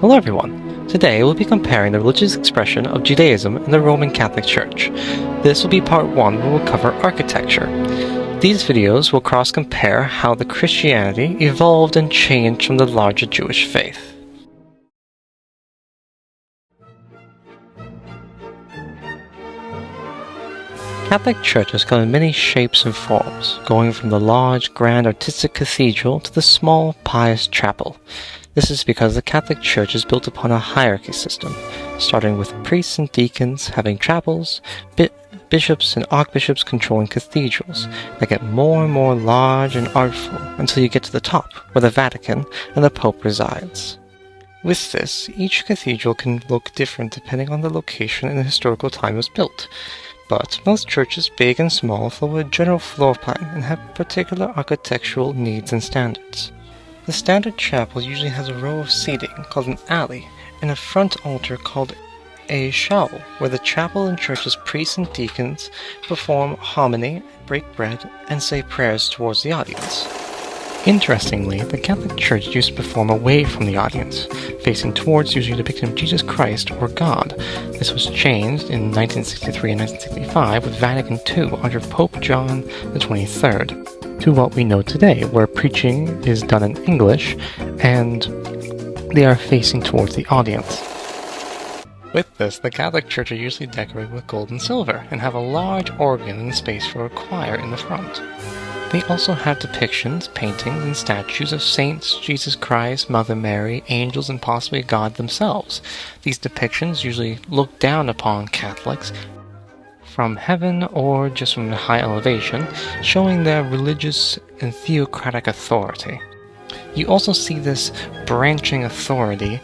Hello everyone! Today we'll be comparing the religious expression of Judaism and the Roman Catholic Church. This will be part 1 where we'll cover architecture. These videos will cross-compare how the Christianity evolved and changed from the larger Jewish faith. Catholic churches come in many shapes and forms, going from the large, grand, artistic cathedral to the small, pious chapel. This is because the Catholic Church is built upon a hierarchy system, starting with priests and deacons having chapels, bishops and archbishops controlling cathedrals that get more and more large and artful until you get to the top, where the Vatican and the Pope resides. With this, each cathedral can look different depending on the location and the historical time it was built. But most churches, big and small, follow a general floor plan and have particular architectural needs and standards. The standard chapel usually has a row of seating, called an alley, and a front altar called a shawl, where the chapel and church's priests and deacons perform homily, break bread, and say prayers towards the audience. Interestingly, the Catholic Church used to perform away from the audience, facing towards usually a depiction of Jesus Christ or God. This was changed in 1963 and 1965 with Vatican II under Pope John XXIII to what we know today, where preaching is done in English and they are facing towards the audience. With this, the Catholic Church are usually decorated with gold and silver and have a large organ and space for a choir in the front. They also have depictions, paintings, and statues of saints, Jesus Christ, Mother Mary, angels, and possibly God themselves. These depictions usually look down upon Catholics from heaven or just from a high elevation, showing their religious and theocratic authority. You also see this branching authority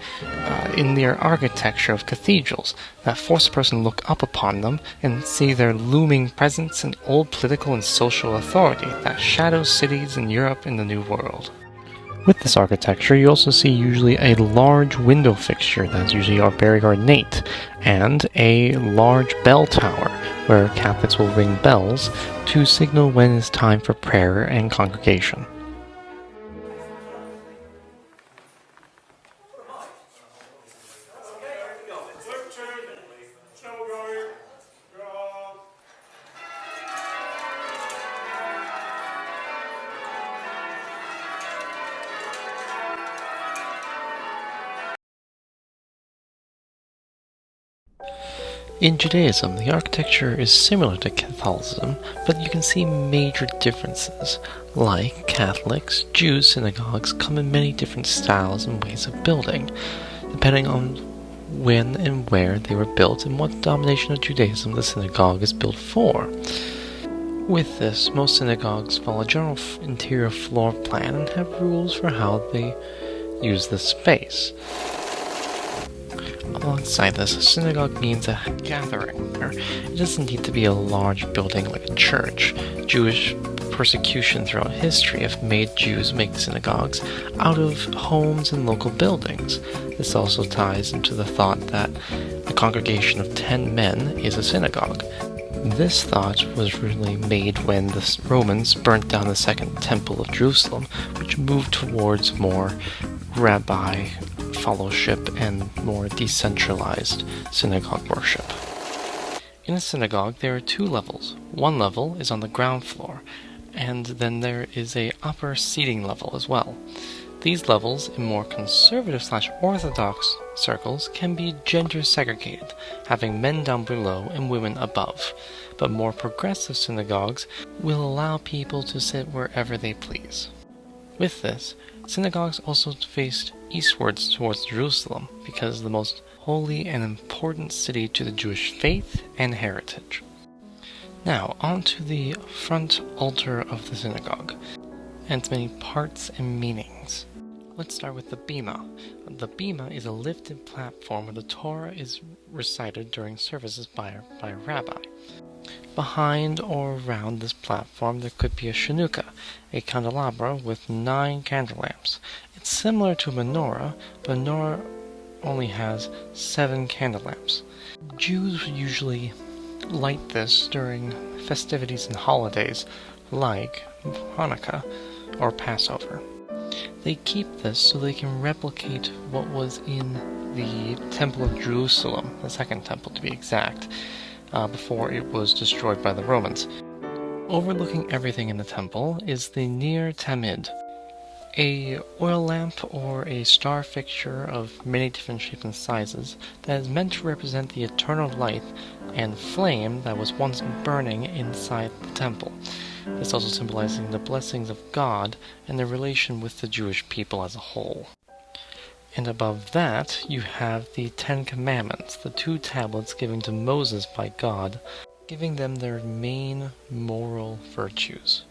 in their architecture of cathedrals that force a person to look up upon them and see their looming presence and old political and social authority that shadows cities in Europe and the New World. With this architecture, you also see usually a large window fixture that's usually very ornate, and a large bell tower where Catholics will ring bells to signal when it's time for prayer and congregation. In Judaism, the architecture is similar to Catholicism, but you can see major differences. Like Catholics, Jews' synagogues come in many different styles and ways of building, depending on when and where they were built and what denomination of Judaism the synagogue is built for. With this, most synagogues follow a general interior floor plan and have rules for how they use the space. Alongside this, a synagogue means a gathering. It doesn't need to be a large building like a church. Jewish persecution throughout history have made Jews make synagogues out of homes and local buildings. This also ties into the thought that a congregation of 10 men is a synagogue. This thought was really made when the Romans burnt down the Second Temple of Jerusalem, which moved towards more rabbi fellowship and more decentralized synagogue worship. In a synagogue, there are 2 levels. One level is on the ground floor, and then there is a upper seating level as well. These levels, in more conservative/orthodox circles, can be gender segregated, having men down below and women above. But more progressive synagogues will allow people to sit wherever they please. With this, synagogues also faced eastwards towards Jerusalem because the most holy and important city to the Jewish faith and heritage. Now, on to the front altar of the synagogue, and its many parts and meanings. Let's start with the bima. The bima is a lifted platform where the Torah is recited during services by a rabbi. Behind or around this platform there could be a chanukah, a candelabra with 9 candle lamps. It's similar to a menorah, but a menorah only has 7 candle lamps. Jews usually light this during festivities and holidays like Hanukkah or Passover. They keep this so they can replicate what was in the Temple of Jerusalem, the second temple to be exact, before it was destroyed by the Romans. Overlooking everything in the temple is the Ner Tamid, a oil lamp or a star fixture of many different shapes and sizes that is meant to represent the eternal light and flame that was once burning inside the temple. This also symbolizing the blessings of God and the relation with the Jewish people as a whole. And above that, you have the Ten Commandments, the 2 tablets given to Moses by God, giving them their main moral virtues.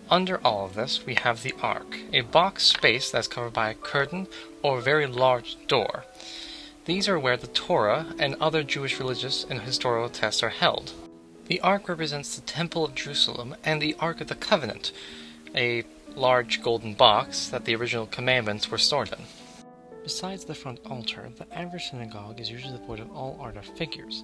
Under all of this, we have the Ark, a box space that's covered by a curtain or a very large door. These are where the Torah and other Jewish religious and historical texts are held. The Ark represents the Temple of Jerusalem and the Ark of the Covenant, a large golden box that the original commandments were stored in. Besides the front altar, the average synagogue is usually devoid of all art or figures.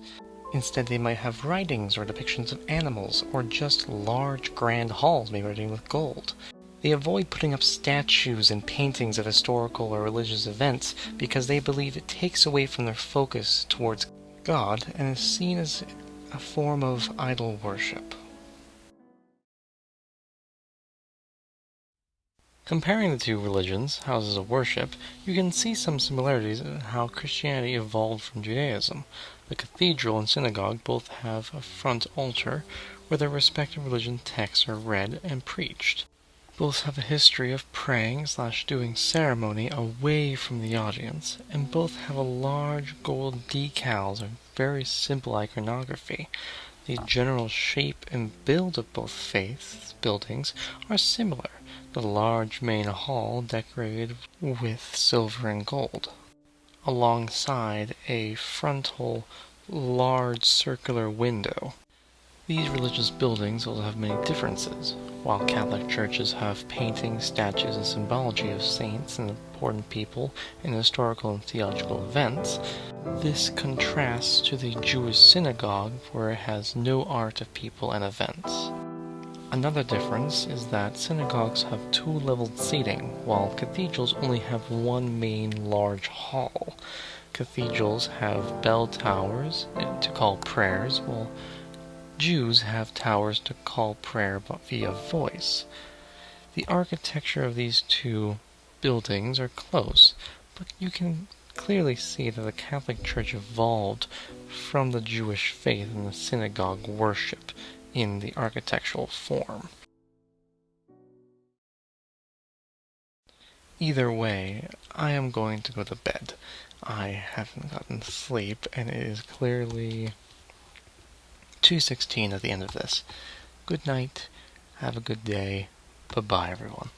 Instead, they might have writings or depictions of animals, or just large grand halls made ready with gold. They avoid putting up statues and paintings of historical or religious events because they believe it takes away from their focus towards God and is seen as a form of idol worship. Comparing the 2 religions, houses of worship, you can see some similarities in how Christianity evolved from Judaism. The cathedral and synagogue both have a front altar where their respective religion texts are read and preached. Both have a history of praying/doing ceremony away from the audience, and both have a large gold decals and very simple iconography. The general shape and build of both faiths' buildings are similar. The large main hall decorated with silver and gold, alongside a frontal large circular window. These religious buildings also have many differences. While Catholic churches have paintings, statues, and symbology of saints and important people in historical and theological events, this contrasts to the Jewish synagogue where it has no art of people and events. Another difference is that synagogues have 2-leveled seating, while cathedrals only have one main large hall. Cathedrals have bell towers to call prayers, while Jews have towers to call prayer via voice. The architecture of these 2 buildings are close, but you can clearly see that the Catholic Church evolved from the Jewish faith and the synagogue worship in the architectural form. Either way, I am going to go to bed. I haven't gotten sleep, and it is clearly 2:16 at the end of this. Good night, have a good day, bye-bye everyone.